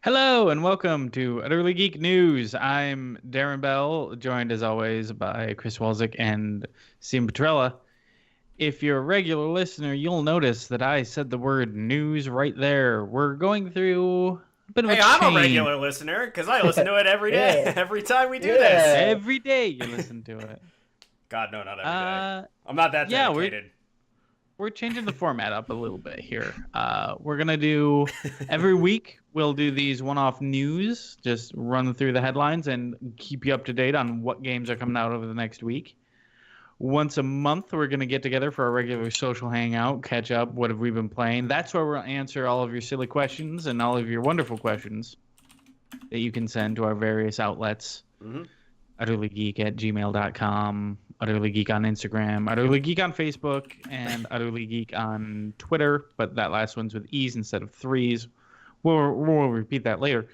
Hello and welcome to Utterly Geek News. I'm Darren Bell, joined as always by Chris Walzik and Steve Petrella. If you're a regular listener, you'll notice that I said the word news right there. We're going through a bit of a Hey, I'm a change. regular listener because I listen to it every day, Yeah. every time we do Yeah. this. Every day you listen to it. God, no, not every day. I'm not that yeah, dedicated. We're changing the format up a little bit here. We're going to do, every week, we'll do these one-off news, just run through the headlines and keep you up to date on what games are coming out over the next week. Once a month, we're going to get together for a regular social hangout, catch up, what have we been playing. That's where we'll answer all of your silly questions and all of your wonderful questions that you can send to our various outlets. Mm-hmm. utterlygeek@gmail.com, utterlygeek on Instagram, utterlygeek on Facebook, and utterlygeek on Twitter, but that last one's with E's instead of threes. We'll repeat that later.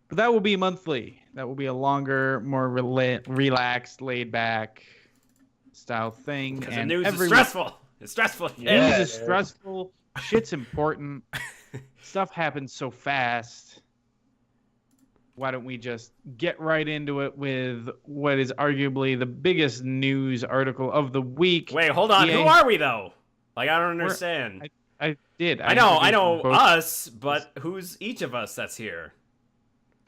But that will be monthly. That will be a longer, more relaxed, laid-back style thing. Because the and news is stressful. It's stressful. News is stressful. Shit's important. Stuff happens so fast. Why don't we just get right into it with what is arguably the biggest news article of the week? Wait, hold on. EA... Who are we, though? Like, I don't understand. I did. I know both... us, but who's each of us that's here?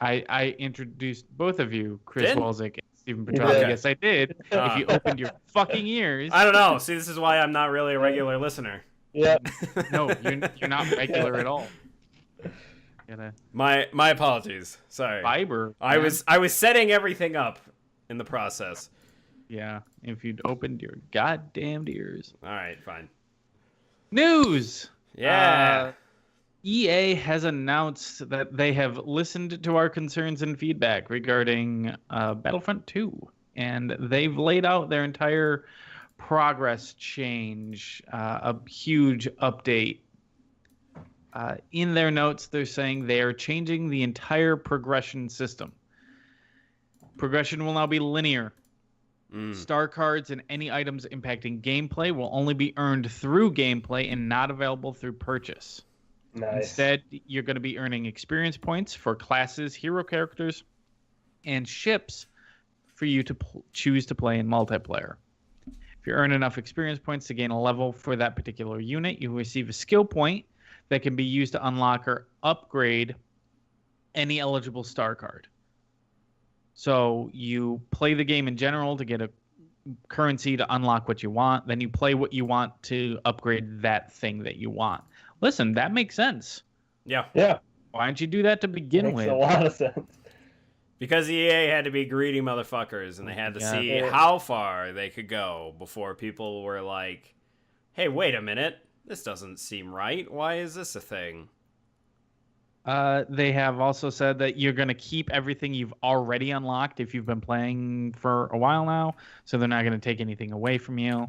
I introduced both of you, Chris Did? Walzik and Stephen Petrella. Yeah. Yes, I did. If you opened your fucking ears. I don't know. See, this is why I'm not really a regular listener. Yep. No, you're not regular at all. My apologies. Sorry. Fiber. I was setting everything up in the process. Yeah, if you'd opened your goddamn ears. All right, fine. News. Yeah. EA has announced that they have listened to our concerns and feedback regarding Battlefront II, and they've laid out their entire progress change, a huge update. In their notes, they're saying they are changing the entire progression system. Progression will now be linear. Star cards and any items impacting gameplay will only be earned through gameplay and not available through purchase. Nice. Instead, you're going to be earning experience points for classes, hero characters, and ships for you to choose to play in multiplayer. If you earn enough experience points to gain a level for that particular unit, you receive a skill point that can be used to unlock or upgrade any eligible star card. So you play the game in general to get a currency to unlock what you want. Then you play what you want to upgrade that thing that you want. Listen, that makes sense. Yeah. Yeah. Why don't you do that to begin Makes with? a lot of sense. Because EA had to be greedy motherfuckers, and they had to see how far they could go before people were like, hey, wait a minute. This doesn't seem right. Why is this a thing? They have also said that you're going to keep everything you've already unlocked if you've been playing for a while now. So they're not going to take anything away from you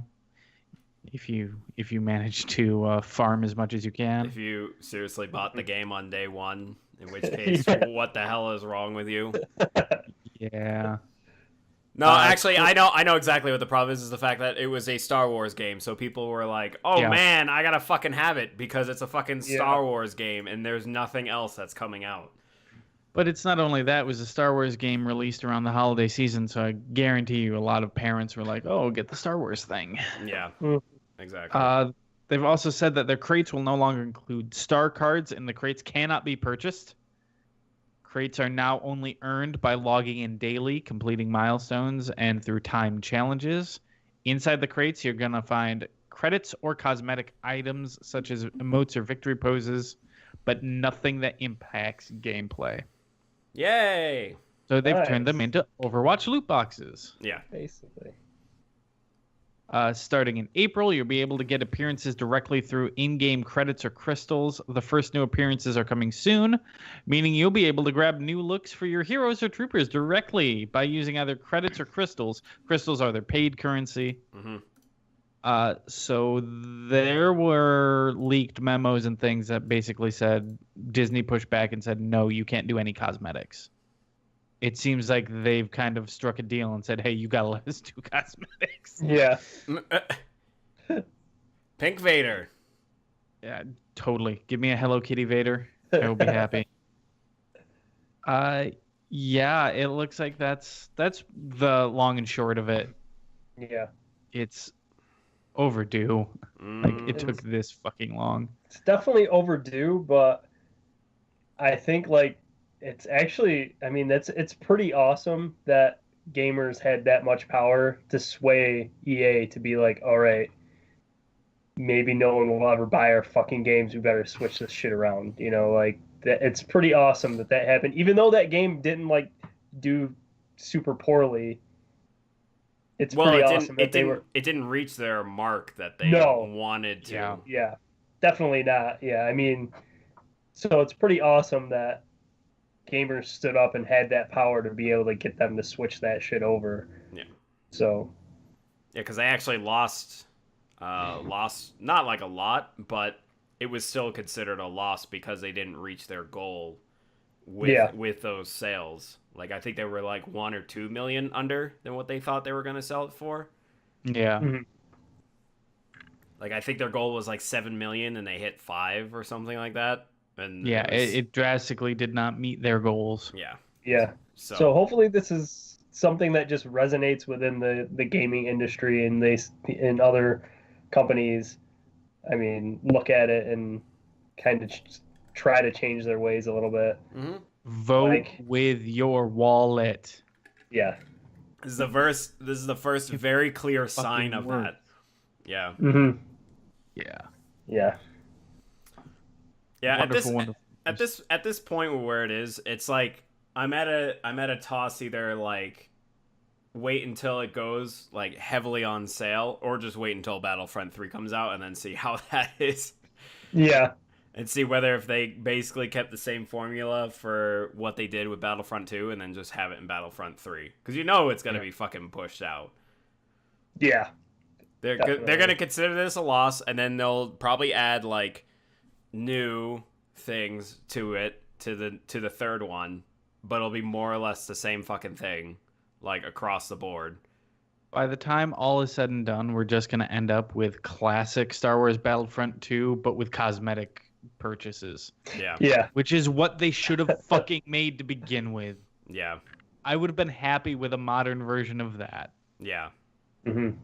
if you manage to farm as much as you can. If you seriously bought the game on day one, in which case, what the hell is wrong with you? Yeah. No, actually, I know exactly what the problem is the fact that it was a Star Wars game, so people were like, oh man, I gotta fucking have it because it's a fucking Star Wars game and there's nothing else that's coming out. But it's not only that, it was a Star Wars game released around the holiday season, so I guarantee you a lot of parents were like, oh, get the Star Wars thing. Yeah, exactly. They've also said that their crates will no longer include star cards and the crates cannot be purchased. Crates are now only earned by logging in daily, completing milestones, and through time challenges. Inside the crates, you're going to find credits or cosmetic items such as emotes or victory poses, but nothing that impacts gameplay. Yay! So they've turned them into Overwatch loot boxes. Yeah. Basically. Starting in April, you'll be able to get appearances directly through in-game credits or crystals. The first new appearances are coming soon, meaning you'll be able to grab new looks for your heroes or troopers directly by using either credits or crystals. Crystals are their paid currency. Mm-hmm. So there were leaked memos and things that basically said Disney pushed back and said, no, you can't do any cosmetics. It seems like they've kind of struck a deal and said, hey, you gotta let us do cosmetics. Yeah. Pink Vader. Yeah, totally. Give me a Hello Kitty Vader. I will be happy. Yeah, it looks like that's the long and short of it. Yeah. It's overdue. Like, it took It's- this fucking long. It's definitely overdue, but I think like it's actually, I mean, it's pretty awesome that gamers had that much power to sway EA to be like, all right, maybe no one will ever buy our fucking games. We better switch this shit around. You know, like that. It's pretty awesome that that happened, even though that game didn't like do super poorly. It's Well, pretty it awesome didn't. that It they didn't. were. It didn't reach their mark that they No. wanted to. Yeah. Yeah, definitely not. Yeah, I mean, so it's pretty awesome that gamers stood up and had that power to be able to get them to switch that shit over. Yeah. So, Yeah, because they actually lost not like a lot, but it was still considered a loss because they didn't reach their goal with those sales. Like, I think they were like 1 or 2 million under than what they thought they were going to sell it for. Yeah. mhm. Like, I think their goal was like 7 million and they hit 5 or something like that. And Yeah, it was- it drastically did not meet their goals. yeah. Yeah. So hopefully this is something that just resonates within the gaming industry and other companies. I mean, look at it and kind of try to change their ways a little bit. Mhm. Vote Like- with your wallet. Yeah. This is the first very clear sign of works. that. Yeah. Mm-hmm. Yeah. Yeah. Yeah, Wonderful. at this point where it is, it's like I'm at a toss, either like wait until it goes like heavily on sale, or just wait until Battlefront 3 comes out and then see how that is, Yeah. and see whether if they basically kept the same formula for what they did with Battlefront 2 and then just have it in Battlefront 3, because you know it's gonna be fucking pushed out. Yeah. They're Definitely. gonna consider this a loss, and then they'll probably add like new things to it to the third one, but it'll be more or less the same fucking thing, like across the board. By the time all is said and done, we're just going to end up with classic Star Wars Battlefront 2, but with cosmetic purchases, Yeah, Yeah. which is what they should have fucking made to begin with. yeah, I would have been happy with a modern version of that. yeah. Mm-hmm.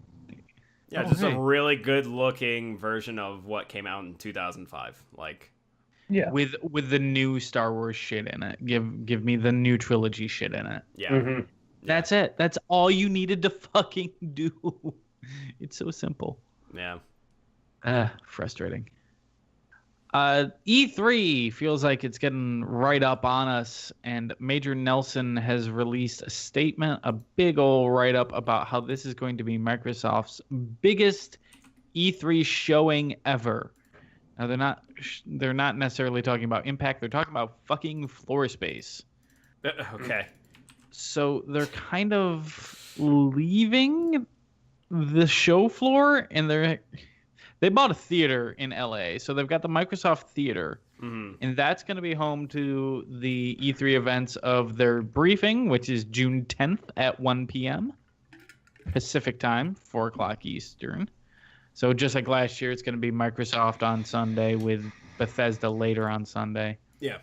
Yeah, Oh, just hey. a really good looking version of what came out in 2005. Like, Yeah. With the new Star Wars shit in it. Give me the new trilogy shit in it. yeah, Mm-hmm. That's it. That's all you needed to fucking do. It's so simple. yeah. Frustrating. E3 feels like it's getting right up on us, and Major Nelson has released a statement, a big ol' write-up about how this is going to be Microsoft's biggest E3 showing ever. Now they're not necessarily talking about impact, they're talking about fucking floor space. Okay. So they're kind of leaving the show floor, and they bought a theater in LA. So they've got the Microsoft Theater, Mm-hmm. and that's going to be home to the E3 events of their briefing, which is June 10th at 1 p.m. Pacific time, 4 o'clock Eastern. So just like last year, it's going to be Microsoft on Sunday with Bethesda later on Sunday. Yeah.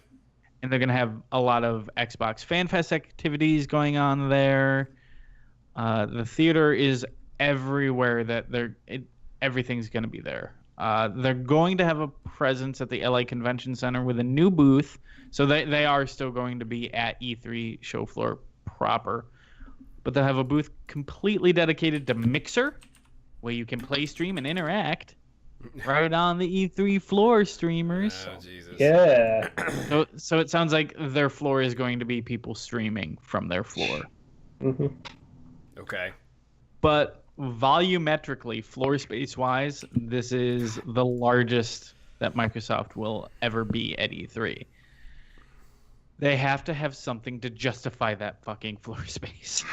And they're going to have a lot of Xbox Fan Fest activities going on there. The theater is everywhere that everything's going to be there. They're going to have a presence at the LA Convention Center with a new booth. So they are still going to be at E3 show floor proper. But they'll have a booth completely dedicated to Mixer, where you can play, stream, and interact right on the E3 floor, streamers. Oh, Jesus. Yeah. So it sounds like their floor is going to be people streaming from their floor. Mm-hmm. Okay. But volumetrically, floor space wise, this is the largest that Microsoft will ever be at E3. They have to have something to justify that fucking floor space,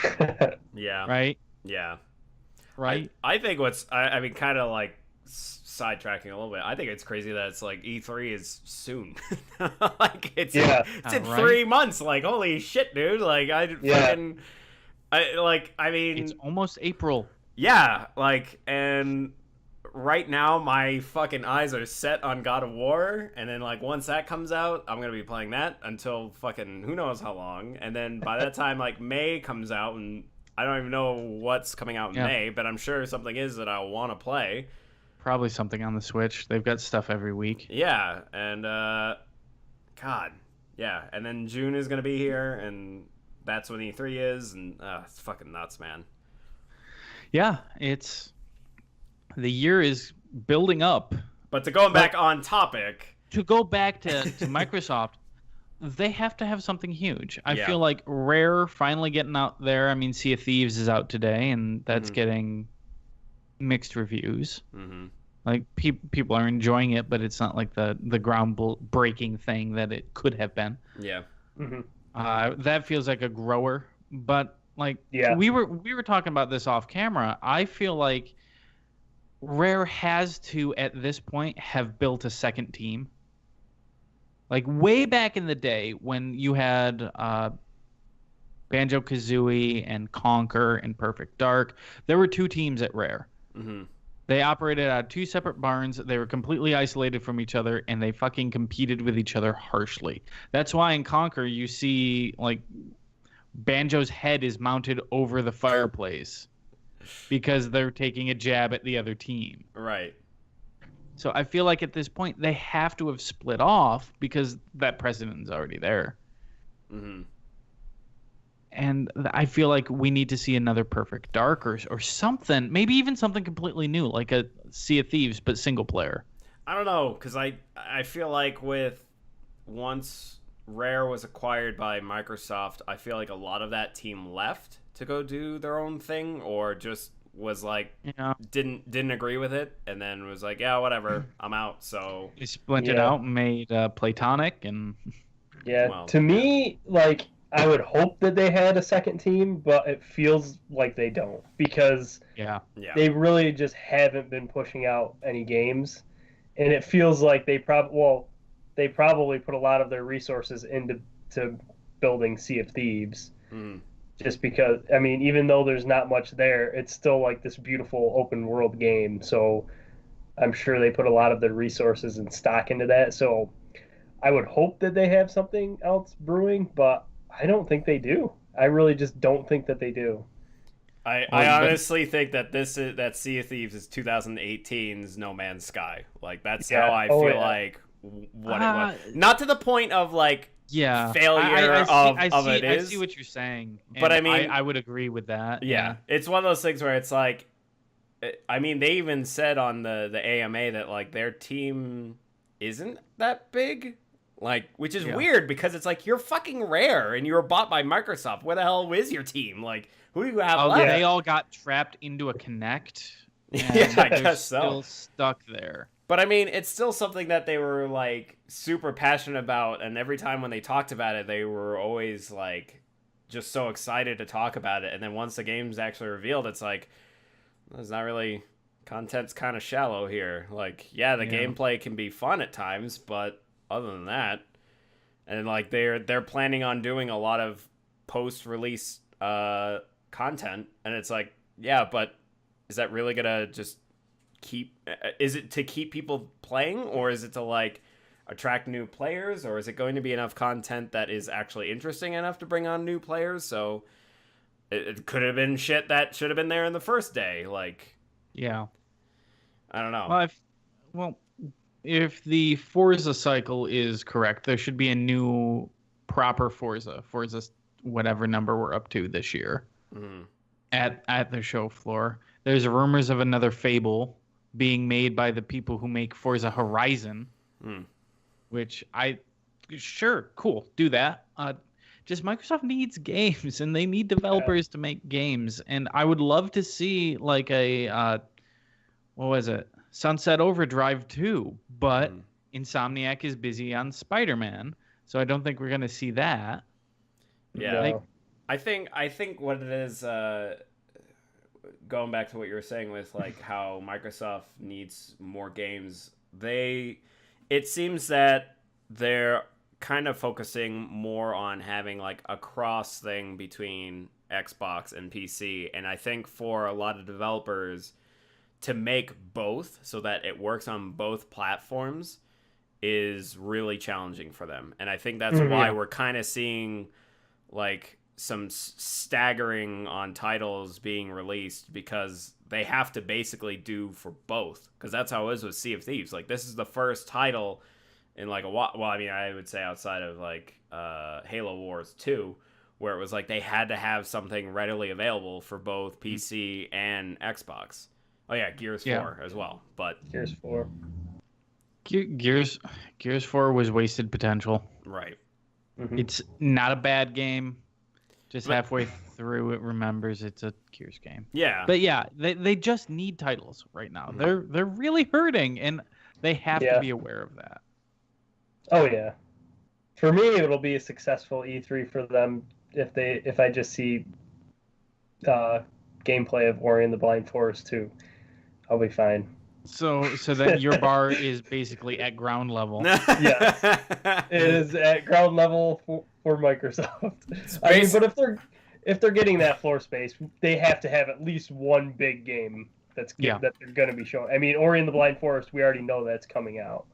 Yeah. right? Yeah. Right? I think I mean, kind of like sidetracking a little bit. I think it's crazy that it's like E3 is soon. Like it's Yeah. it's in Right? 3 months. Like, holy shit, dude. Like Yeah. I mean, It's almost April. yeah, like, and right now my fucking eyes are set on God of War, and then like once that comes out, I'm gonna be playing that until fucking who knows how long, and then by that time like May comes out, and I don't even know what's coming out in May, but I'm sure something is that I want to play. Probably something on the Switch. They've got stuff every week. Yeah, and God, yeah, and then June is gonna be here, and that's when E3 is, and it's fucking nuts, man. Yeah, the year is building up. But to going back on topic, to go back to Microsoft, they have to have something huge. I feel like Rare finally getting out there. I mean, Sea of Thieves is out today, and that's getting mixed reviews. Mm-hmm. Like people are enjoying it, but it's not like the groundbreaking thing that it could have been. Yeah. Mm-hmm. That feels like a grower, but like we were talking about this off camera. I feel like Rare has to, at this point, have built a second team. Like way back in the day when you had Banjo-Kazooie and Conker and Perfect Dark, there were two teams at Rare. Mm-hmm. They operated out of two separate barns. They were completely isolated from each other, and they fucking competed with each other harshly. That's why in Conker you see like Banjo's head is mounted over the fireplace because they're taking a jab at the other team. Right. So I feel like at this point they have to have split off because that precedent is already there. Mm-hmm. And I feel like we need to see another Perfect Dark or something, maybe even something completely new, like a Sea of Thieves, but single player. I don't know, because I feel like once Rare was acquired by Microsoft, I feel like a lot of that team left to go do their own thing, or just was like didn't agree with it, and then was like, yeah, whatever, I'm out. So they splintered out and made Platonic, and to me, like, I would hope that they had a second team, but it feels like they don't, because they really just haven't been pushing out any games, and it feels like they probably put a lot of their resources into building Sea of Thieves. Just because, I mean, even though there's not much there, it's still like this beautiful open world game. So I'm sure they put a lot of their resources and stock into that. So I would hope that they have something else brewing, but I don't think they do. I really just don't think that they do. I honestly think that that Sea of Thieves is 2018's No Man's Sky. Like, that's how I feel like what it was. Not to the point of like failure I see what you're saying, but I mean, I would agree with that. Yeah, it's one of those things where it's like, I mean, they even said on the AMA that like their team isn't that big, like, which is weird because it's like you're fucking Rare and you were bought by Microsoft. Where the hell is your team? Like, who do you have left? They all got trapped into a Kinect. I guess so. Still stuck there. But I mean, it's still something that they were like super passionate about, and every time when they talked about it, they were always like just so excited to talk about it. And then once the game's actually revealed, it's like there's not really, content's kind of shallow here. Like, the gameplay can be fun at times, but other than that, and like they're planning on doing a lot of post-release content, and it's like, but is that really gonna just is it to keep people playing, or is it to like attract new players, or is it going to be enough content that is actually interesting enough to bring on new players? So it could have been shit that should have been there in the first day. Like, I don't know. Well, if the Forza cycle is correct, there should be a new proper Forza whatever number we're up to this year at the show floor. There's rumors of another Fable being made by the people who make Forza Horizon, which cool, do that. Just Microsoft needs games, and they need developers to make games. And I would love to see like a, what was it? Sunset Overdrive 2, but Insomniac is busy on Spider-Man, so I don't think we're going to see that. Yeah. I think what it is, going back to what you were saying with like how Microsoft needs more games, it seems that they're kind of focusing more on having like a cross thing between Xbox and PC, and I think for a lot of developers to make both so that it works on both platforms is really challenging for them. And I think that's why we're kind of seeing like some staggering on titles being released, because they have to basically do for both, because that's how it was with Sea of Thieves. Like, this is the first title in like a while, well, I mean, I would say outside of like Halo Wars 2, where it was like they had to have something readily available for both PC and Xbox. Oh yeah, Gears 4 as well, but Gears 4. Gears 4 was wasted potential. Right. It's not a bad game. Just halfway through, it remembers it's a Gears game. Yeah. But yeah, they just need titles right now. They're really hurting, and they have to be aware of that. Oh yeah. For me, it'll be a successful E3 for them if I just see gameplay of Ori and the Blind Forest 2. I'll be fine. So that your bar is basically at ground level. Yes, it is at ground level for Microsoft. I mean, but if they're getting that floor space, they have to have at least one big game that they're going to be showing. I mean, Ori and the Blind Forest, we already know that's coming out.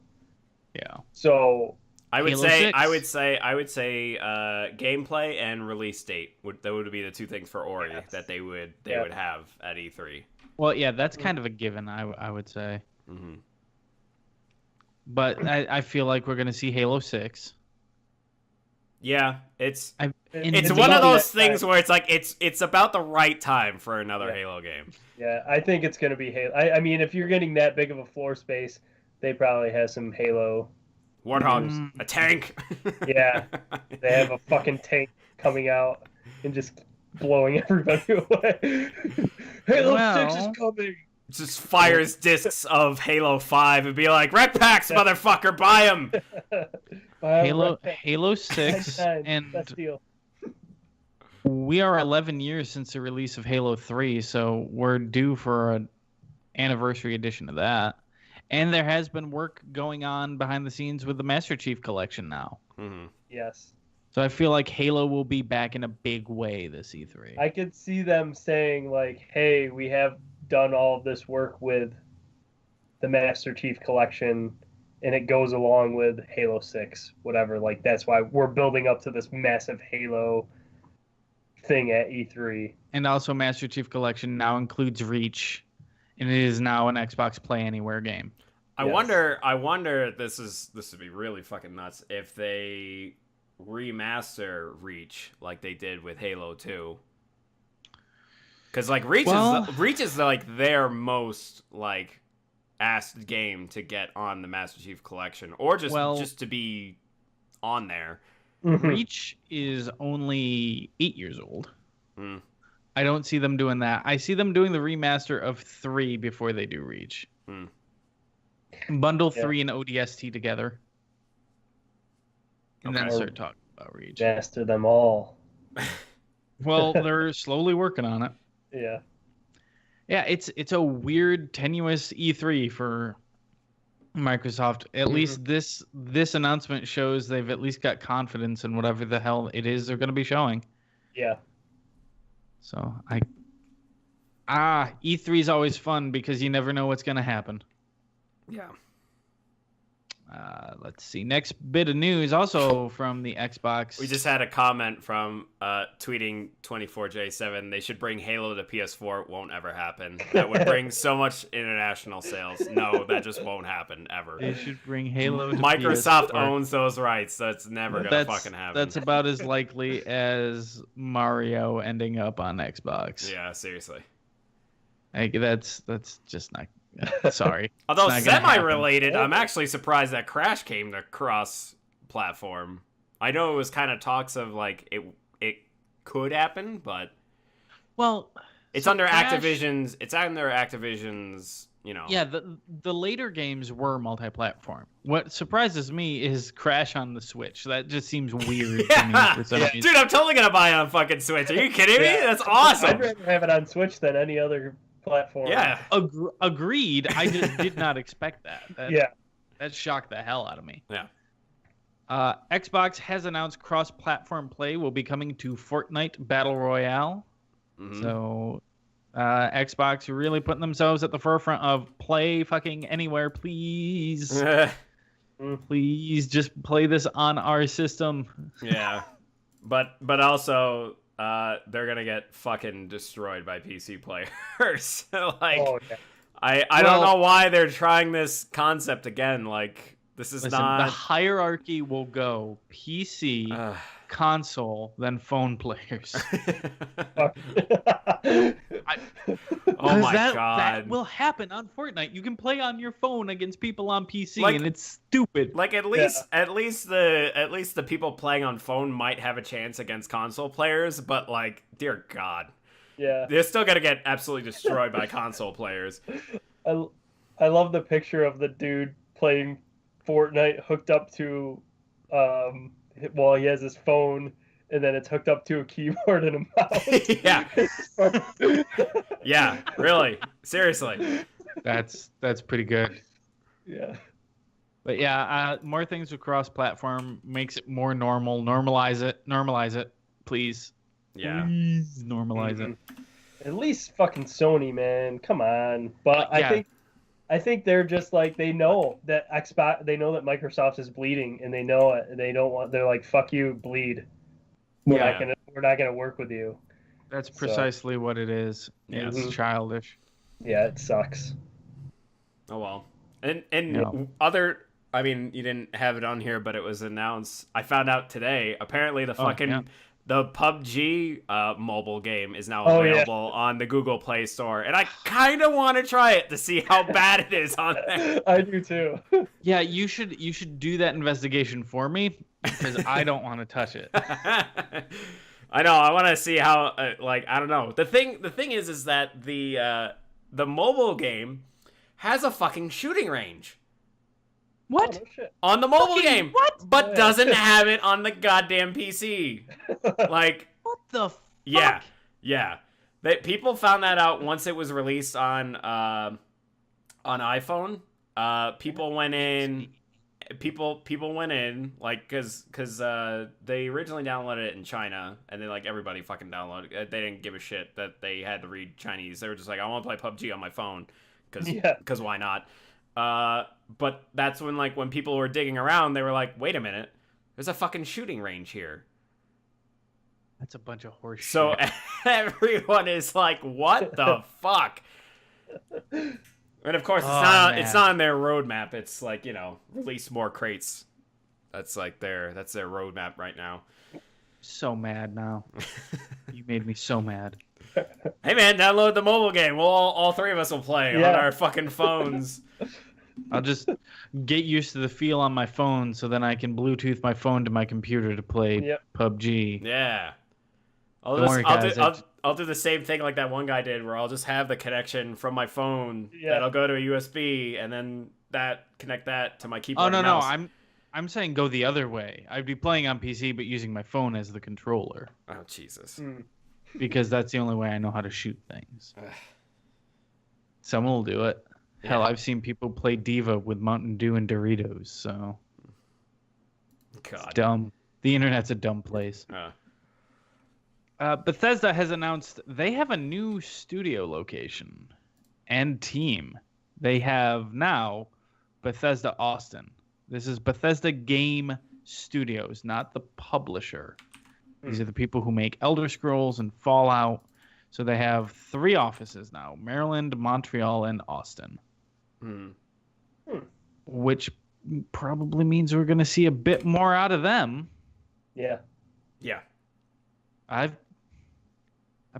Yeah. So I would say gameplay and release date would be the two things for Ori that they would have at E3. Well, yeah, that's kind of a given, I would say. Mm-hmm. But I feel like we're going to see Halo 6. Yeah, it's it's one of those things where it's like it's about the right time for another Halo game. Yeah, I think it's going to be Halo. I mean, if you're getting that big of a floor space, they probably have some Halo. Warthog, a tank. Yeah, they have a fucking tank coming out and just blowing everybody away. Halo 6 is coming. Just fires discs of Halo 5 and be like, Red Packs, motherfucker, buy them. Halo 6, and we are 11 years since the release of Halo 3, so we're due for an anniversary edition of that. And there has been work going on behind the scenes with the Master Chief Collection now. Mm-hmm. Yes. So I feel like Halo will be back in a big way this E3. I could see them saying, like, hey, we have done all of this work with the Master Chief Collection, and it goes along with Halo 6, whatever. Like, that's why we're building up to this massive Halo thing at E3. And also Master Chief Collection now includes Reach, and it is now an Xbox Play Anywhere game. I wonder this would be really fucking nuts if they remaster Reach like they did with Halo 2. Cuz like Reach is like their most like asked game to get on the Master Chief Collection, or just to be on there. Reach is only 8 years old. I don't see them doing that. I see them doing the remaster of 3 before they do Reach. Bundle 3 and ODST together. And then start talking about Reach. Master them all. Well, they're slowly working on it. Yeah. Yeah, it's a weird, tenuous E3 for Microsoft. At least this announcement shows they've at least got confidence in whatever the hell it is they're going to be showing. Yeah. So E3 is always fun because you never know what's going to happen. Yeah. Let's see. Next bit of news, also from the Xbox. We just had a comment from tweeting 24J7. They should bring Halo to PS4. It won't ever happen. That would bring so much international sales. No, that just won't happen ever. They should bring Halo to Microsoft PS4. owns those rights, so it's never gonna fucking happen. That's about as likely as Mario ending up on Xbox. Yeah, seriously. Like, that's just not. Sorry. Although semi-related, I'm actually surprised that Crash came to cross-platform. I know it was kind of talks of like it could happen, but it's under Activision's. It's under Activision's. You know. Yeah, the later games were multi-platform. What surprises me is Crash on the Switch. That just seems weird to me for some reason. Dude, I'm totally gonna buy it on fucking Switch. Are you kidding me? That's awesome. I'd rather have it on Switch than any other platform. Yeah. Agreed. I just did not expect that. That shocked the hell out of me. Yeah. Xbox has announced cross-platform play will be coming to Fortnite Battle Royale. So Xbox really putting themselves at the forefront of play fucking anywhere, please. Please just play this on our system. Yeah. But also they're gonna get fucking destroyed by PC players. Like I don't know why they're trying this concept again. Like this is listen, not the hierarchy will go PC, console, then phone players. Oh my god, that will happen on Fortnite. You can play on your phone against people on PC, and it's stupid. Like at least the people playing on phone might have a chance against console players, but like, dear god, they're still gonna get absolutely destroyed by console players. I love the picture of the dude playing Fortnite hooked up to while he has his phone, and then it's hooked up to a keyboard and a mouse. Yeah, really, seriously. That's pretty good. Yeah. But yeah, more things with cross-platform makes it more normal. Normalize it, please. Yeah. Please normalize it. At least fucking Sony, man. Come on. But I think they're just like, they know that Microsoft is bleeding, and they know it, and they don't want. They're like, fuck you, bleed. We're not gonna work with you. That's precisely what it is. Yeah, it's childish. Yeah, it sucks. Oh well. And other, I mean, you didn't have it on here, but it was announced. I found out today. Apparently, the PUBG mobile game is now available on the Google Play Store, and I kind of want to try it to see how bad it is on there. I do too. Yeah, you should do that investigation for me, because I don't want to touch it. I know. I want to see how. I don't know. The thing is that the mobile game has a fucking shooting range. What? Oh, no shit. On the mobile game. What? But doesn't have it on the goddamn PC. Like, what the fuck? Yeah. People found that out once it was released on iPhone. People went in, like, cause they originally downloaded it in China, and then like everybody fucking downloaded it. They didn't give a shit that they had to read Chinese. They were just like, I want to play PUBG on my phone, cause why not? But that's when people were digging around, they were like, wait a minute, there's a fucking shooting range here. That's a bunch of horse shit. So everyone is like, what the fuck? And of course, it's not on their roadmap. It's like, release more crates. That's their roadmap right now. So mad now. You made me so mad. Hey man, download the mobile game. We'll all three of us will play on our fucking phones. I'll just get used to the feel on my phone, so then I can Bluetooth my phone to my computer to play PUBG. Yeah. I'll do the same thing like that one guy did, where I'll just have the connection from my phone that'll go to a USB, and then connect that to my keyboard. Oh no, and mouse. no, I'm saying go the other way. I'd be playing on PC, but using my phone as the controller. Oh Jesus! Because that's the only way I know how to shoot things. Someone will do it. Yeah. Hell, I've seen people play Diva with Mountain Dew and Doritos. So, God, it's dumb. The internet's a dumb place. Bethesda has announced they have a new studio location and team. They have now Bethesda Austin. This is Bethesda Game Studios, not the publisher. These are the people who make Elder Scrolls and Fallout. So they have 3 offices now: Maryland, Montreal, and Austin. Which probably means we're going to see a bit more out of them. Yeah. I've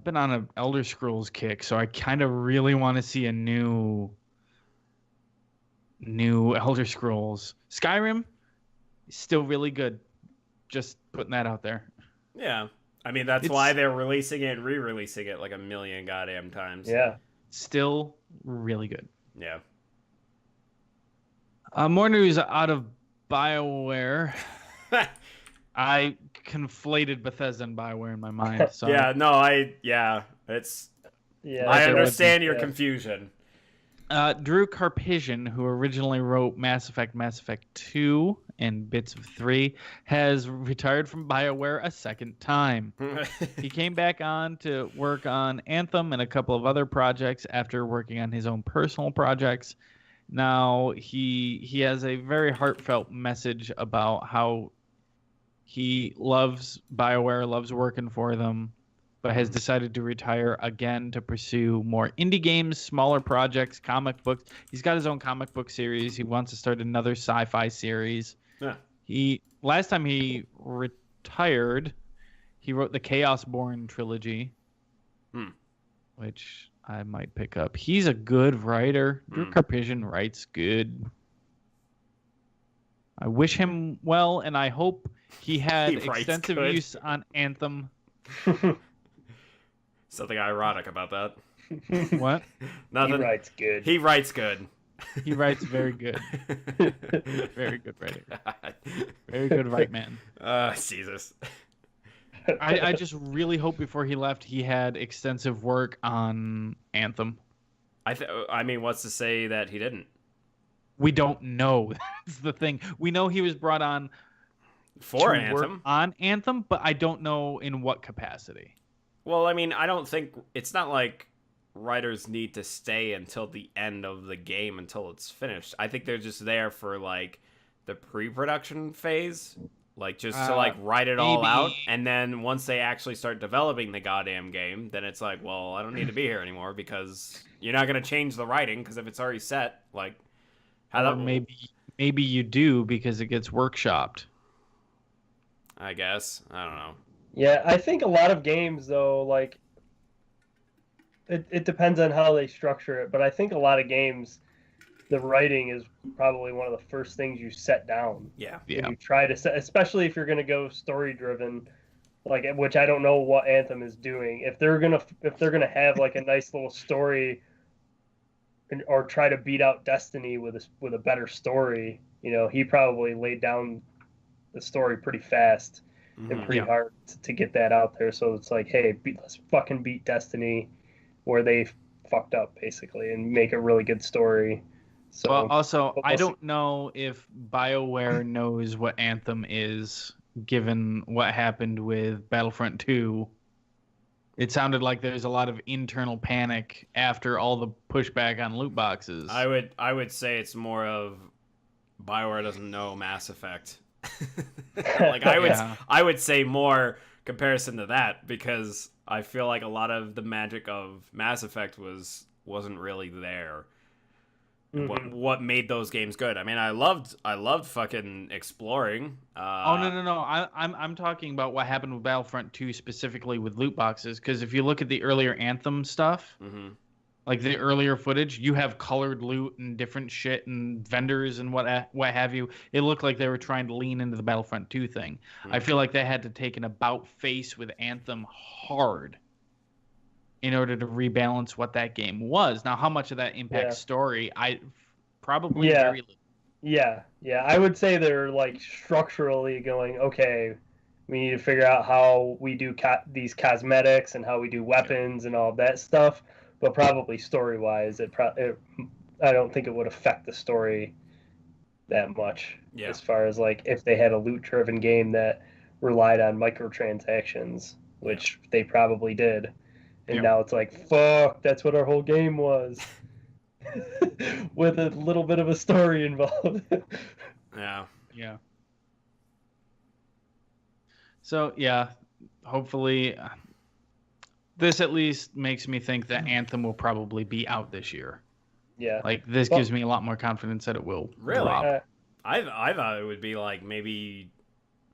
been on an Elder Scrolls kick, so I kind of really want to see a new Elder Scrolls. Skyrim is still really good. Just putting that out there. Yeah. I mean, that's why they're releasing it and re-releasing it like a million goddamn times. Yeah. Still really good. Yeah. More news out of BioWare. I conflated Bethesda and BioWare in my mind. So. I understand your confusion. Drew Karpyshyn, who originally wrote Mass Effect 2, and bits of 3, has retired from BioWare a second time. He came back on to work on Anthem and a couple of other projects after working on his own personal projects. Now he has a very heartfelt message about how he loves BioWare, loves working for them, but has decided to retire again to pursue more indie games, smaller projects, comic books. He's got his own comic book series. He wants to start another sci-fi series. Yeah. Last time he retired, he wrote the Chaosborn trilogy, which I might pick up. He's a good writer. Drew Karpyshyn writes good. I wish him well, and I hope he had extensive use on Anthem. Something ironic about that. What? Nothing. He writes good. He writes good. He writes very good. Very good writer. Very good right man. Jesus. I just really hope before he left he had extensive work on Anthem. I mean, what's to say that he didn't? We don't know. That's the thing. We know he was brought on for to Anthem. Work on Anthem, but I don't know in what capacity. Well, I mean, I don't think it's not like writers need to stay until the end of the game until it's finished. I think they're just there for like the pre-production phase, like just to like write it all out, and then once they actually start developing the goddamn game, then it's like, well, I don't need to be here anymore because you're not gonna change the writing because if it's already set, like how that maybe you do because it gets workshopped. I guess I don't know. Yeah, I think a lot of games though, like it depends on how they structure it, but I think a lot of games, the writing is probably one of the first things you set down. Yeah. You try to set, especially if you're going to go story driven, like, which I don't know what Anthem is doing. If they're gonna have like a nice little story, or try to beat out Destiny with a better story, you know, he probably laid down the story pretty fast and pretty hard to get that out there. So it's like, hey, let's fucking beat Destiny where they fucked up basically and make a really good story. So well, also, I don't know if BioWare knows what Anthem is, given what happened with Battlefront II. It sounded like there's a lot of internal panic after all the pushback on loot boxes. I would say it's more of BioWare doesn't know Mass Effect. Like I would say more comparison to that, because I feel like a lot of the magic of Mass Effect wasn't really there. What made those games good? I mean, I loved fucking exploring. No. I'm talking about what happened with Battlefront 2 specifically with loot boxes. Because if you look at the earlier Anthem stuff, like the earlier footage, you have colored loot and different shit and vendors and what have you. It looked like they were trying to lean into the Battlefront 2 thing. I feel like they had to take an about face with Anthem hard in order to rebalance what that game was. Now, how much of that impacts story? I probably very little. Yeah. I would say they're like structurally going, okay, we need to figure out how we do these cosmetics and how we do weapons and all that stuff. But probably story-wise, I don't think it would affect the story that much. Yeah. As far as like if they had a loot-driven game that relied on microtransactions, which they probably did. And now it's like, fuck, that's what our whole game was. With a little bit of a story involved. Yeah. So, hopefully this at least makes me think that Anthem will probably be out this year. Yeah. Like, this gives me a lot more confidence that it will drop. I thought it would be, like, maybe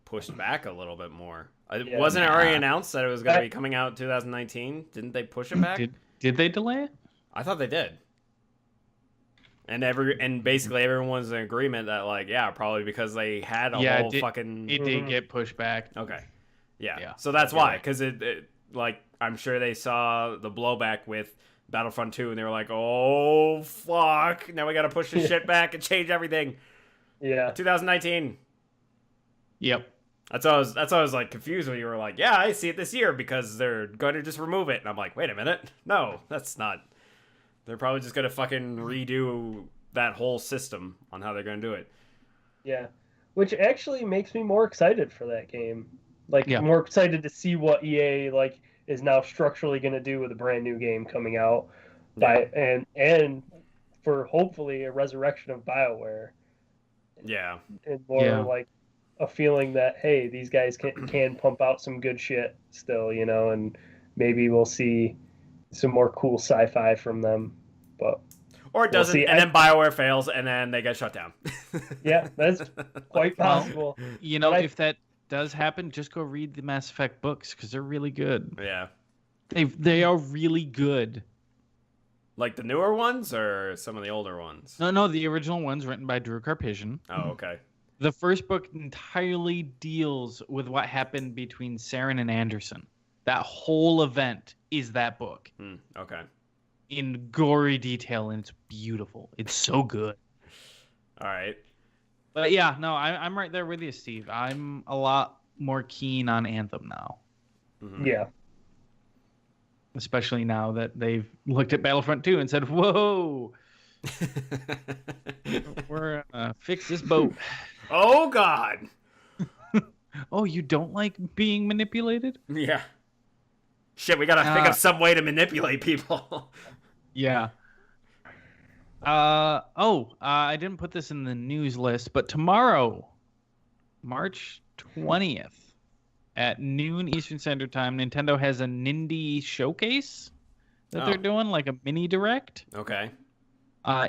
pushed back a little bit more. Wasn't it already announced that it was going to be coming out in 2019? Didn't they push it back? Did they delay it? I thought they did. And basically everyone was in agreement that, like, probably because they had a whole fucking... It did get pushed back. Okay. Yeah. So that's why, because it, like, I'm sure they saw the blowback with Battlefront 2, and they were like, oh, fuck, now we got to push this shit back and change everything. Yeah. 2019. Yep. That's why I was like confused when you were like, I see it this year because they're going to just remove it. And I'm like, wait a minute. No, that's not. They're probably just going to fucking redo that whole system on how they're going to do it. Yeah. which actually makes me more excited for that game. Like more excited to see what EA like is now structurally going to do with a brand new game coming out, and for hopefully a resurrection of BioWare. Yeah, and more like a feeling that hey, these guys can pump out some good shit still, you know, and maybe we'll see some more cool sci-fi from them. But or it doesn't, and then BioWare fails, and then they get shut down. Yeah, that's quite possible. Well, you know, if that does happen, just go read the Mass Effect books because they're really good. Yeah, they are really good. Like the newer ones or some of the older ones? No, the original ones written by Drew Karpyshyn. Oh, okay. The first book entirely deals with what happened between Saren and Anderson. That whole event is that book. Okay. In gory detail, and it's beautiful. It's so good. All right. But yeah, no, I'm right there with you, Steve. I'm a lot more keen on Anthem now. Mm-hmm. Yeah. Especially now that they've looked at Battlefront II and said, whoa, we're fix this boat. Oh, God. Oh, you don't like being manipulated? Yeah. Shit, we gotta think of some way to manipulate people. Yeah. I didn't put this in the news list, but tomorrow, March 20th, at noon Eastern Standard Time, Nintendo has a Nindy showcase that they're doing, like a mini direct. Okay.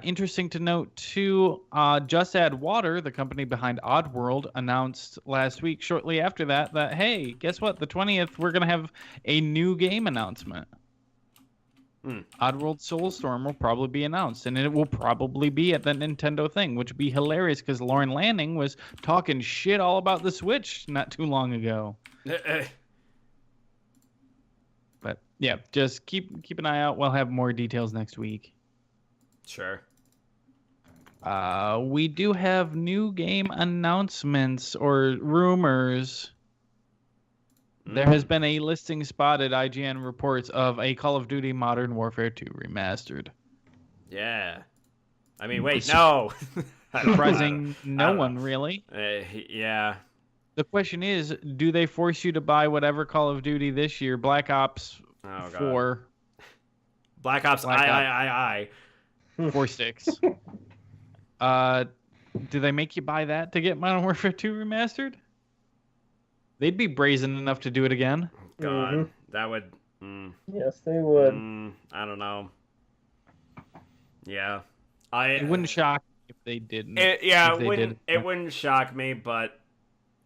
Interesting to note, too, Just Add Water, the company behind Oddworld, announced last week, shortly after that, hey, guess what? The 20th, we're going to have a new game announcement. Oddworld Soulstorm will probably be announced, and it will probably be at the Nintendo thing, which would be hilarious because Lauren Lanning was talking shit all about the Switch not too long ago. But yeah, just keep an eye out. We'll have more details next week. Sure. We do have new game announcements or rumors. There has been a listing spotted, IGN reports, of a Call of Duty Modern Warfare 2 remastered. Yeah. I mean, wait, no. Surprising no one, really. Yeah. The question is, do they force you to buy whatever Call of Duty this year, Black Ops 4? Black Ops, I. 4 sticks. Do they make you buy that to get Modern Warfare 2 remastered? They'd be brazen enough to do it again. God, that would. Yes, they would. I don't know. Yeah, it wouldn't shock me if they didn't. It wouldn't shock me, but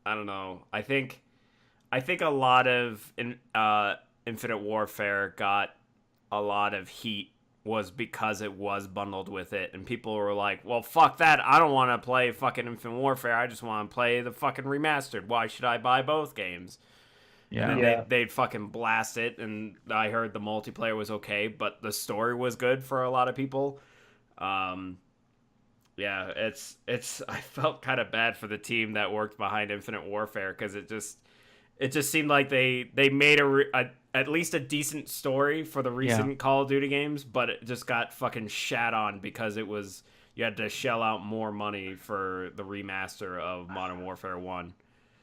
I don't know. I think a lot of Infinite Warfare got a lot of heat was because it was bundled with it, and people were like, well, fuck that, I don't want to play fucking Infinite Warfare, I just want to play the fucking remastered, why should I buy both games? Yeah. And then they'd fucking blast it, and I heard the multiplayer was okay, but the story was good for a lot of people. Yeah, it's I felt kind of bad for the team that worked behind Infinite Warfare, because it just seemed like they made at least a decent story for the recent Call of Duty games, but it just got fucking shat on because you had to shell out more money for the remaster of Modern Warfare 1.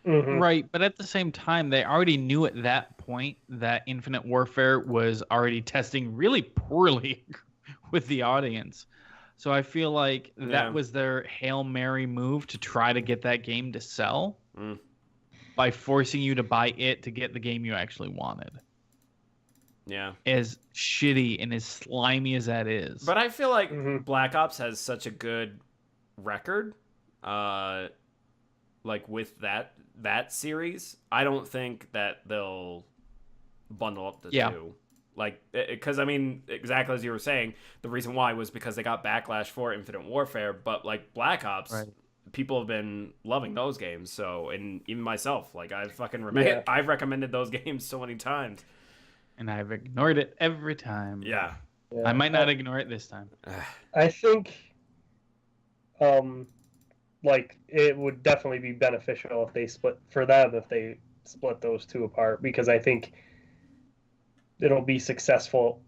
Mm-hmm. Right, but at the same time, they already knew at that point that Infinite Warfare was already testing really poorly with the audience. So I feel like that was their Hail Mary move to try to get that game to sell by forcing you to buy it to get the game you actually wanted. Yeah. As shitty and as slimy as that is. But I feel like Black Ops has such a good record, like with that series. I don't think that they'll bundle up the two. Like, because I mean, exactly as you were saying, the reason why was because they got backlash for Infinite Warfare, but like Black Ops, people have been loving those games. So, and even myself, like I've recommended those games so many times. And I've ignored it every time. Yeah. I might not ignore it this time. I think, like, it would definitely be beneficial if they split those two apart, because I think it'll be successful.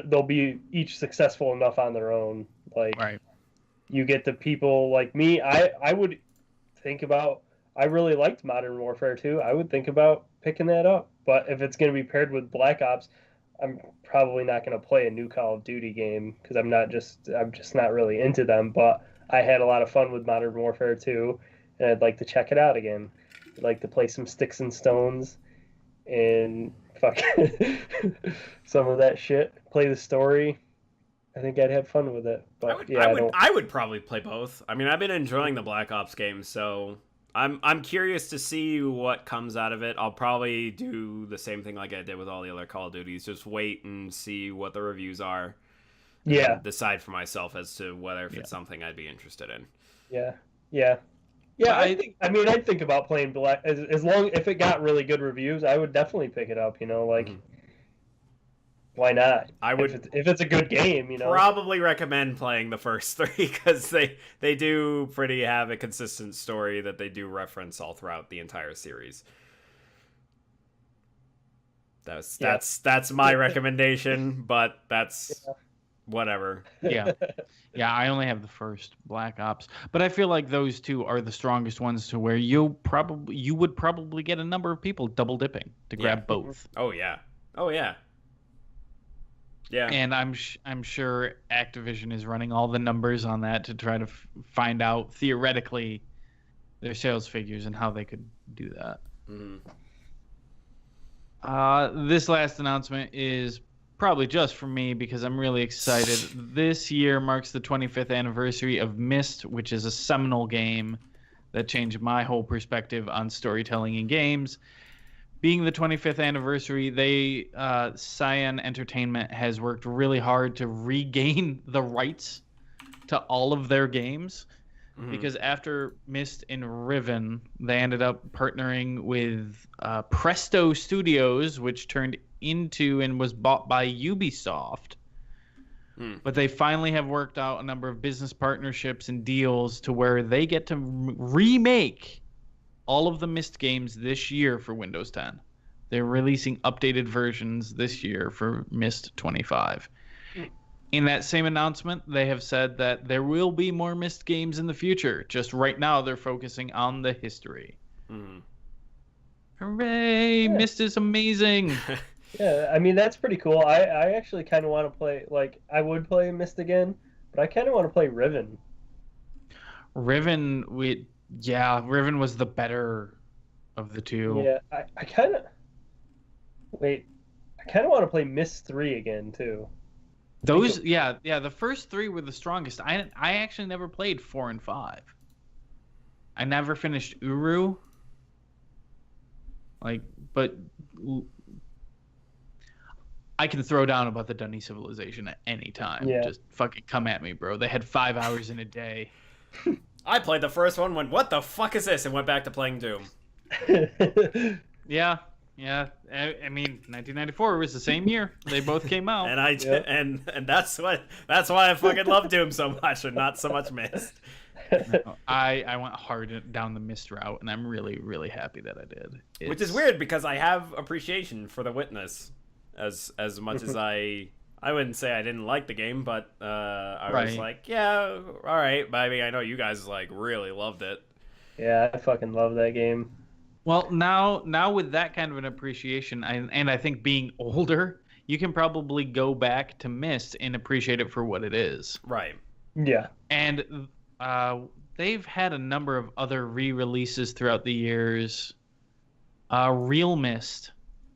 They'll be each successful enough on their own. Like, you get the people like me. I would think about. I really liked Modern Warfare 2. I would think about picking that up. But if it's going to be paired with Black Ops, I'm probably not going to play a new Call of Duty game because I'm just not really into them. But I had a lot of fun with Modern Warfare 2, and I'd like to check it out again. I'd like to play some Sticks and Stones and fuck some of that shit. Play the story. I think I'd have fun with it. But I would probably play both. I mean, I've been enjoying the Black Ops games, so I'm curious to see what comes out of it. I'll probably do the same thing like I did with all the other Call of Duties. Just wait and see what the reviews are. Yeah. And decide for myself as to whether if it's something I'd be interested in. Yeah. Yeah. Yeah, I'd think about playing Black as long if it got really good reviews, I would definitely pick it up, why not? I would if it's a good game, Probably recommend playing the first 3 because they do pretty have a consistent story that they do reference all throughout the entire series. That's my recommendation, but that's whatever. Yeah. I only have the first Black Ops, but I feel like those two are the strongest ones to where you would probably get a number of people double dipping to grab both. Oh yeah. Yeah. And I'm sure Activision is running all the numbers on that to try to find out theoretically their sales figures and how they could do that. This last announcement is probably just for me because I'm really excited. This year marks the 25th anniversary of Myst, which is a seminal game that changed my whole perspective on storytelling in games. Being the 25th anniversary, Cyan Entertainment has worked really hard to regain the rights to all of their games. Because after Myst and Riven, they ended up partnering with Presto Studios, which turned into and was bought by Ubisoft. But they finally have worked out a number of business partnerships and deals to where they get to remake all of the Myst games this year for Windows 10. They're releasing updated versions this year for Myst 25. In that same announcement, they have said that there will be more Myst games in the future. Just right now, they're focusing on the history. Hooray! Myst is amazing. Yeah, I mean, that's pretty cool. I actually kind of want to play, I would play Myst again, but I kind of want to play Riven. Riven was the better of the two. Yeah, I kind of want to play Myst 3 again, too. The first 3 were the strongest. I actually never played 4 and 5. I never finished Uru. But I can throw down about the Dunny civilization at any time. Yeah. Just fucking come at me, bro. They had 5 hours in a day. I played the first one, went, what the fuck is this? And went back to playing Doom. Yeah. I mean, 1994 was the same year. They both came out. And and that's why I fucking love Doom so much, and not so much Myst. No, I went hard down the Myst route, and I'm really, really happy that I did. Which is weird because I have appreciation for The Witness, as much as I wouldn't say I didn't like the game, but I was like, yeah, all right. But I mean, I know you guys really loved it. Yeah, I fucking love that game. Well, now with that kind of an appreciation, and I think being older, you can probably go back to Myst and appreciate it for what it is. Right. Yeah. And they've had a number of other re-releases throughout the years. Real Myst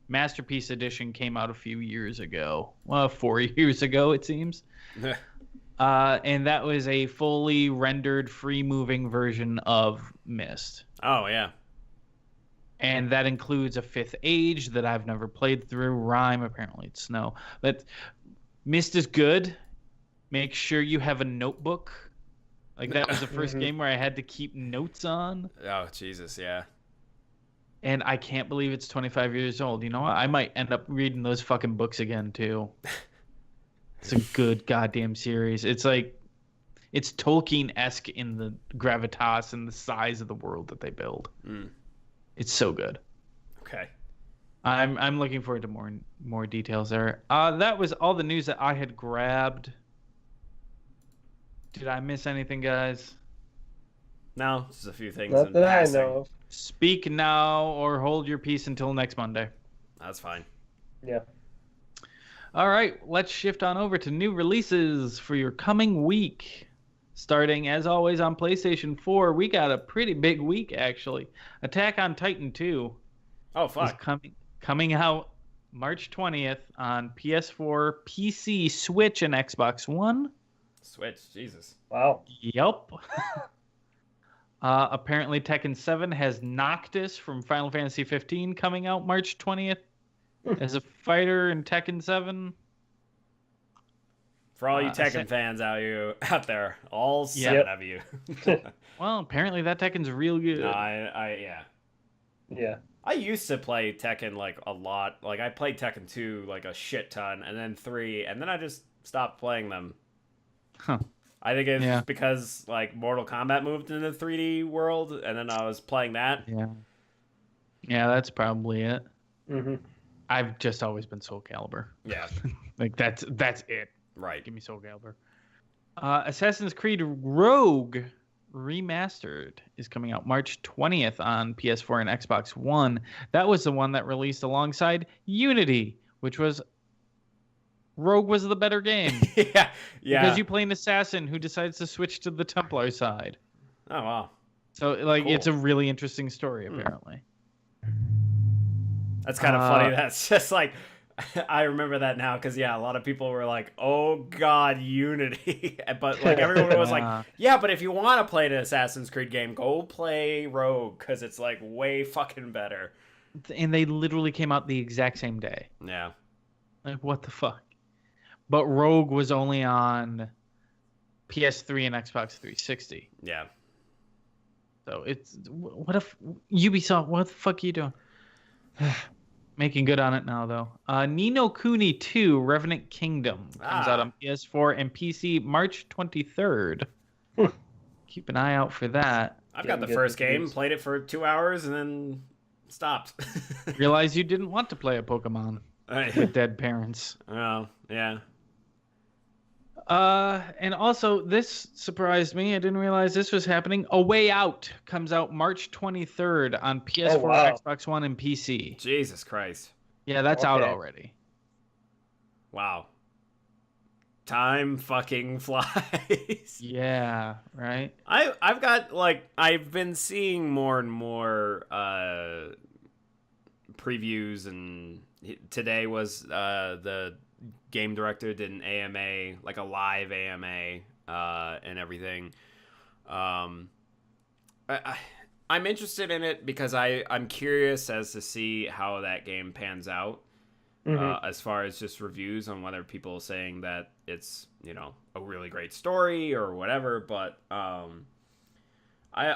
Masterpiece Edition came out a few years ago. Well, 4 years ago, it seems. And that was a fully rendered, free-moving version of Myst. Oh, yeah. And that includes a 5th Age that I've never played through. Rime, apparently it's Snow. But Myst is good. Make sure you have a notebook. That was the first game where I had to keep notes on. Oh, Jesus, yeah. And I can't believe it's 25 years old. You know what? I might end up reading those fucking books again, too. It's a good goddamn series. It's it's Tolkien-esque in the gravitas and the size of the world that they build. It's so good. Okay. I'm looking forward to more details there. That was all the news that I had grabbed. Did I miss anything, guys? No, just a few things Not in that passing. I know of. Speak now or hold your peace until next Monday. That's fine. Yeah. All right, let's shift on over to new releases for your coming week. Starting, as always, on PlayStation 4, we got a pretty big week, actually. Attack on Titan 2 Oh, fuck. is coming out March 20th on PS4, PC, Switch, and Xbox One. Switch, Jesus. Wow. Yup. Apparently, Tekken 7 has Noctis from Final Fantasy 15 coming out March 20th as a fighter in Tekken 7. For all you Tekken fans out there, all 7 of you. Well, apparently that Tekken's real good. No, yeah. Yeah. I used to play Tekken like a lot. Like I played Tekken 2 like a shit ton, and then 3, and then I just stopped playing them. Huh. I think it's just because like Mortal Kombat moved into the 3D world, and then I was playing that. Yeah, that's probably it. Mm-hmm. I've just always been Soul Calibur. Yeah. Like that's it. Right. Give me Soul Calibur. Assassin's Creed Rogue Remastered is coming out March 20th on PS4 and Xbox One. That was the one that released alongside Unity, which was Rogue was the better game. Yeah. Because you play an assassin who decides to switch to the Templar side. Oh, wow. So like Cool. it's a really interesting story apparently. That's kind of funny. That's just like I remember that now because a lot of people were like, "Oh God, Unity," but like everyone was like, "Yeah, but if you want to play an Assassin's Creed game, go play Rogue because it's like way fucking better." And they literally came out the exact same day. Yeah. Like what the fuck? But Rogue was only on PS3 and Xbox 360. Yeah. So it's what if Ubisoft? What the fuck are you doing? Making good on it now, though. Ni no Kuni 2 Revenant Kingdom comes out on PS4 and PC March 23rd. Keep an eye out for that. I've got the first game, played it for 2 hours, and then stopped. Realize you didn't want to play a Pokemon with dead parents. Oh, yeah. And also, this surprised me. I didn't realize this was happening. A Way Out comes out March 23rd on PS4, Xbox One, and PC. Jesus Christ. Yeah, that's out already. Wow. Time fucking flies. Yeah, right? I've got, like, I've been seeing more and more previews, and today was the game director did an AMA, like a live AMA, and everything. I'm interested in it because I'm curious as to see how that game pans out, as far as just reviews on whether people are saying that it's, a really great story or whatever. But I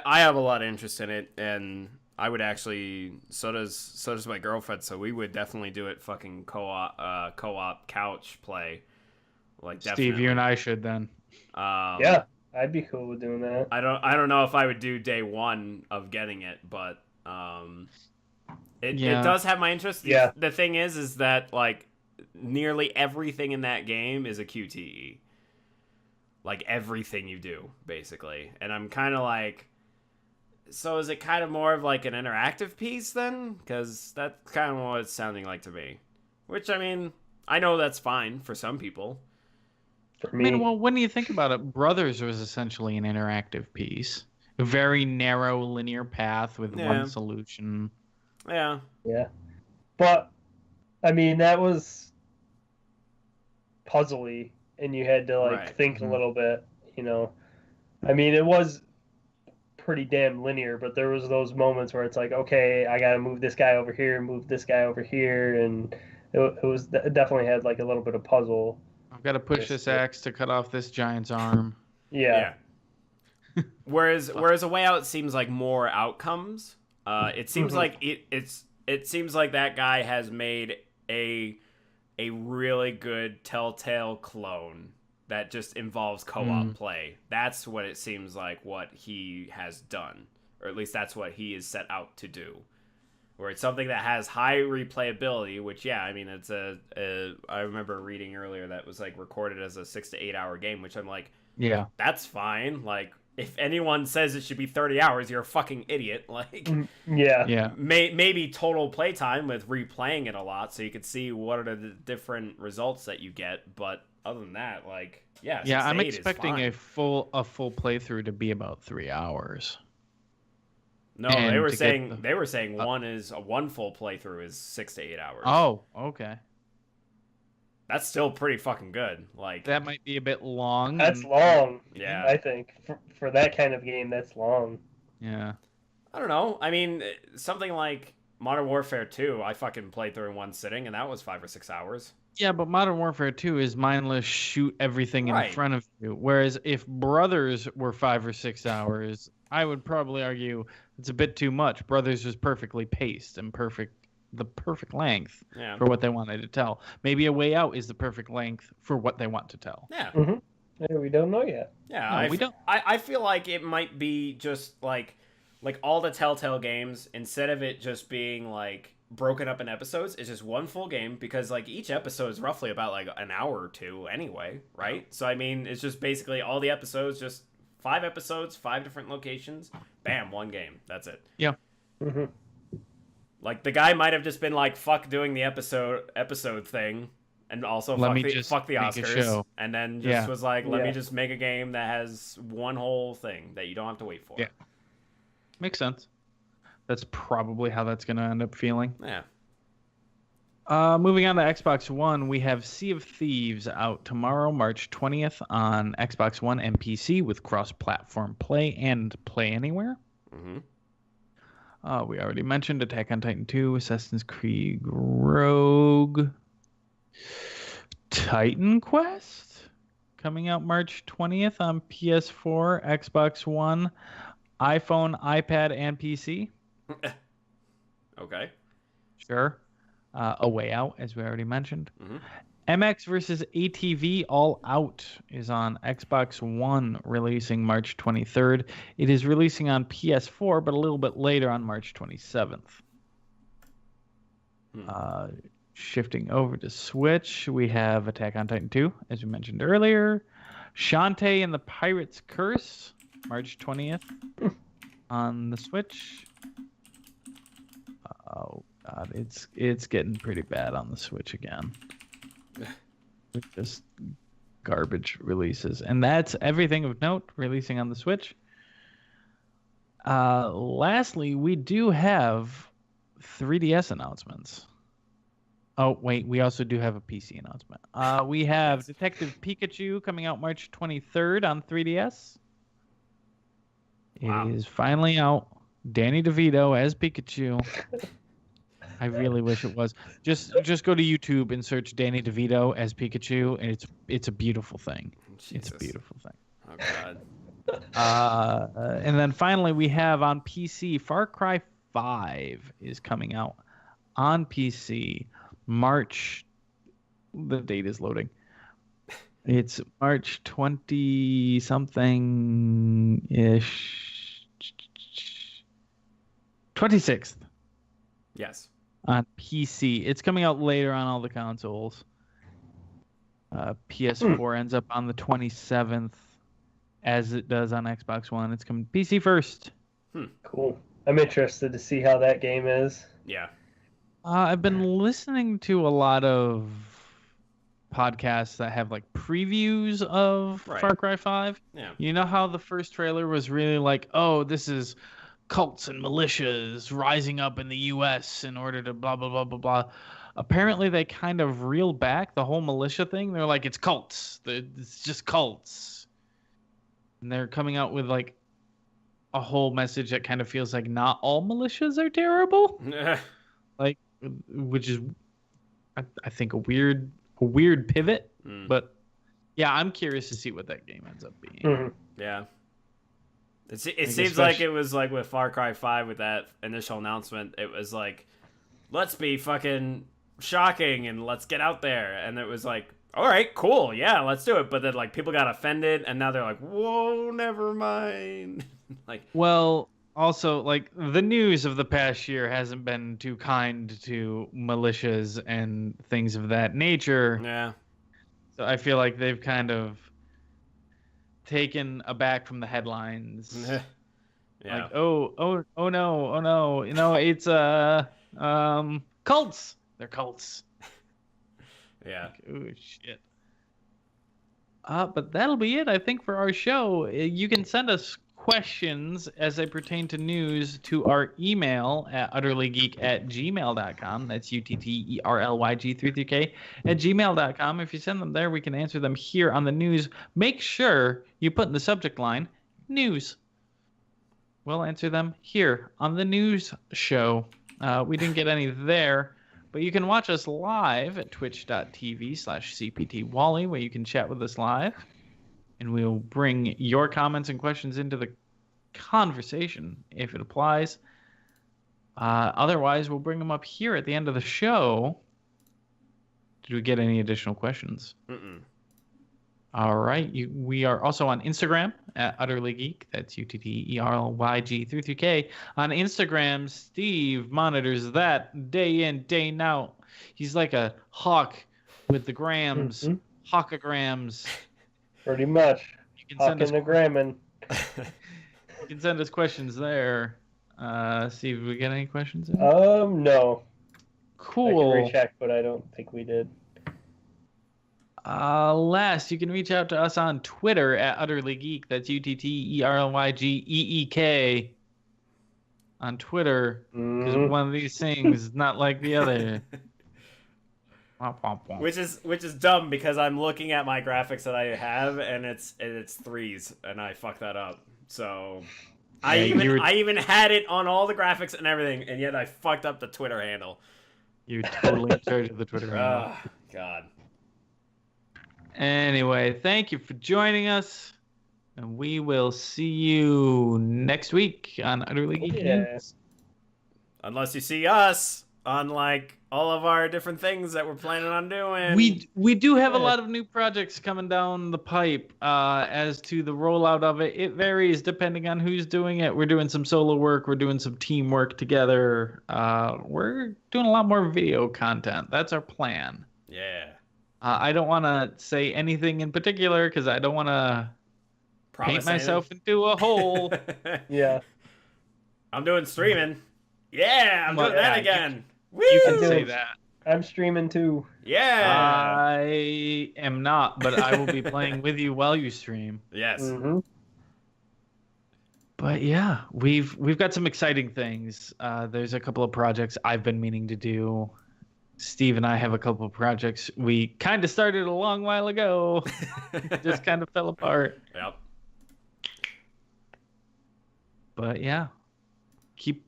have a lot of interest in it, and I would actually, so does my girlfriend, so we would definitely do it fucking co-op couch play. Like, definitely. Steve, you and I should then. Yeah, I'd be cool with doing that. I don't know if I would do day one of getting it, but it does have my interest. The thing is that, like, nearly everything in that game is a QTE. Like, everything you do, basically. And I'm kind of like, so is it kind of more of like an interactive piece then? Because that's kind of what it's sounding like to me. Which, I mean, I know that's fine for some people. For me, I mean, well, when you think about it, Brothers was essentially an interactive piece. A very narrow linear path with one solution. Yeah. Yeah. But, I mean, that was puzzly, and you had to, think a little bit, I mean, it was pretty damn linear, but there was those moments where it's like, okay, I gotta move this guy over here, move this guy over here, and it definitely had like a little bit of puzzle. I've got to push this axe to cut off this giant's arm. Yeah. Whereas A Way Out seems like more outcomes. It seems like it seems like that guy has made a really good Telltale clone that just involves co-op play. That's what it seems like what he has done. Or at least that's what he is set out to do. Where it's something that has high replayability, which, I mean, it's I remember reading earlier that was, like, recorded as a 6 to 8 hour game, which I'm like, yeah, that's fine. Like, if anyone says it should be 30 hours, you're a fucking idiot. Like, Yeah. maybe total playtime with replaying it a lot, so you could see what are the different results that you get. But other than that, like, yeah, 6 to I'm 8 is expecting fine. a full playthrough to be about 3 hours. No, And they were to saying get one full playthrough is 6 to 8 hours. Oh, okay. That's still pretty fucking good. Like, That might be a bit long. That's long. Yeah. I think for that kind of game, that's long. Yeah. I don't know. I mean, something like Modern Warfare 2, I fucking played through in one sitting, and that was 5 or 6 hours. Yeah, but Modern Warfare 2 is mindless, shoot everything in Right. front of you. Whereas if Brothers were 5 or 6 hours, I would probably argue it's a bit too much. Brothers was perfectly paced and the perfect length Yeah. for what they wanted to tell. Maybe A Way Out is the perfect length for what they want to tell. Yeah. Yeah, we don't know yet. Yeah, No, we don't. I feel like it might be just like all the Telltale games, instead of it just being like broken up in episodes, it's just one full game, because like each episode is roughly about like an hour or two anyway, right? So I mean, it's just basically all the episodes, just 5 episodes, 5 different locations, bam, one game. That's it. Yeah. Mm-hmm. Like, the guy might have just been like, fuck doing the episode thing, and also fuck the Oscars, and then just was like, let me just make a game that has one whole thing that you don't have to wait for. Yeah. Makes sense. That's probably how that's going to end up feeling. Yeah. Moving on to Xbox One, we have Sea of Thieves out tomorrow, March 20th on Xbox One and PC with cross-platform play and play anywhere. Mm-hmm. We already mentioned Attack on Titan 2, Assassin's Creed Rogue, Titan Quest coming out March 20th on PS4, Xbox One, iPhone, iPad, and PC. Okay. Sure. A Way Out, as we already mentioned. Mm-hmm. MX versus ATV All Out is on Xbox One, releasing March 23rd. It is releasing on PS4, but a little bit later on March 27th. Shifting over to Switch, we have Attack on Titan 2, as we mentioned earlier. Shantae and the Pirate's Curse, March 20th on the Switch. Oh, God, it's getting pretty bad on the Switch again. Just garbage releases. And that's everything of note releasing on the Switch. Lastly, we do have 3DS announcements. Oh, wait, we also do have a PC announcement. We have Detective Pikachu coming out March 23rd on 3DS. It is finally out. Danny DeVito as Pikachu. I really wish it was. Just go to YouTube and search Danny DeVito as Pikachu, and it's a beautiful thing. Jesus. It's a beautiful thing. Oh, God. And then finally, we have on PC, Far Cry 5 is coming out on PC March. The date is loading. It's March 20 something ish. 26th. Yes. On PC. It's coming out later on all the consoles. PS4 ends up on the 27th, as it does on Xbox One. It's coming PC first. Cool. I'm interested to see how that game is. Yeah. I've been listening to a lot of podcasts that have like previews of Far Cry 5. Yeah. You know how the first trailer was really like, oh, this is cults and militias rising up in the U.S. in order to blah, blah, blah, blah, blah. Apparently, they kind of reeled back the whole militia thing. They're like, it's cults. It's just cults. And they're coming out with like a whole message that kind of feels like not all militias are terrible. Like, which is, I think, a weird pivot. But yeah, I'm curious to see what that game ends up being. Mm-hmm. Yeah. It seems like it was like with Far Cry 5 with that initial announcement. It was like, let's be fucking shocking and let's get out there. And it was like, all right, cool, yeah, let's do it. But then like people got offended, and now they're like, whoa, never mind. Like, well, also like the news of the past year hasn't been too kind to militias and things of that nature. Yeah. So I feel like they've kind of taken aback from the headlines. Yeah. Like, oh no, it's cults. They're cults. Yeah. Like, oh shit. But that'll be it, I think, for our show. You can send us questions as they pertain to news to our email at utterlygeek@gmail.com. That's UTTERLYG33k at gmail.com. If you send them there, we can answer them here on the news. Make sure you put in the subject line news. We'll answer them here on the news show. We didn't get any there. But you can watch us live at twitch.tv/CPTWally, where you can chat with us live. And we'll bring your comments and questions into the conversation if it applies. Otherwise, we'll bring them up here at the end of the show. Did we get any additional questions? Mm-mm. All right. We are also on Instagram at Utterly Geek. That's UTTERLYG33k. On Instagram, Steve monitors that day in, day out. He's like a hawk with the grams, hawkograms. Pretty much. You can Hawking the gramming. You can send us questions there. Steve, did we get any questions? No. Cool. I can recheck, but I don't think we did. Last, you can reach out to us on Twitter at Utterly Geek. That's UTTERLYGEEK on Twitter. Because one of these things is not like the other. Which is dumb because I'm looking at my graphics that I have and it's threes and I fucked that up. So I even had it on all the graphics and everything, and yet I fucked up the Twitter handle. You're totally in charge of the Twitter handle. Oh, God. Anyway, thank you for joining us, and we will see you next week on Utterly Geek News. Unless you see us on like all of our different things that we're planning on doing. We do have a lot of new projects coming down the pipe. As to the rollout of it, it varies depending on who's doing it. We're doing some solo work. We're doing some teamwork together. We're doing a lot more video content. That's our plan. Yeah. I don't want to say anything in particular because I don't want to paint myself into a hole. Yeah. I'm doing streaming. Yeah, I'm doing that again. You can say that. I'm streaming too. Yeah. I am not, but I will be playing with you while you stream. Yes. Mm-hmm. But yeah, we've got some exciting things. There's a couple of projects I've been meaning to do. Steve and I have a couple of projects we kind of started a long while ago. Just kind of fell apart. Yep. But yeah, keep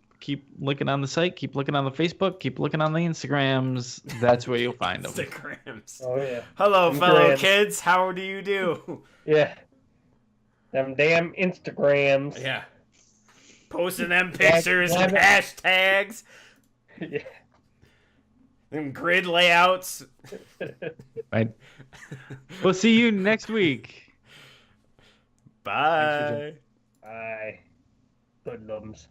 looking on the site, keep looking on the Facebook, keep looking on the Instagrams. That's where you'll find them. Instagrams. Oh yeah. Hello, fellow kids. How do you do? Yeah. Them damn Instagrams. Yeah. Posting them pictures and hashtags. Yeah. Them grid layouts. Right. We'll see you next week. Bye. Bye. Hoodlums.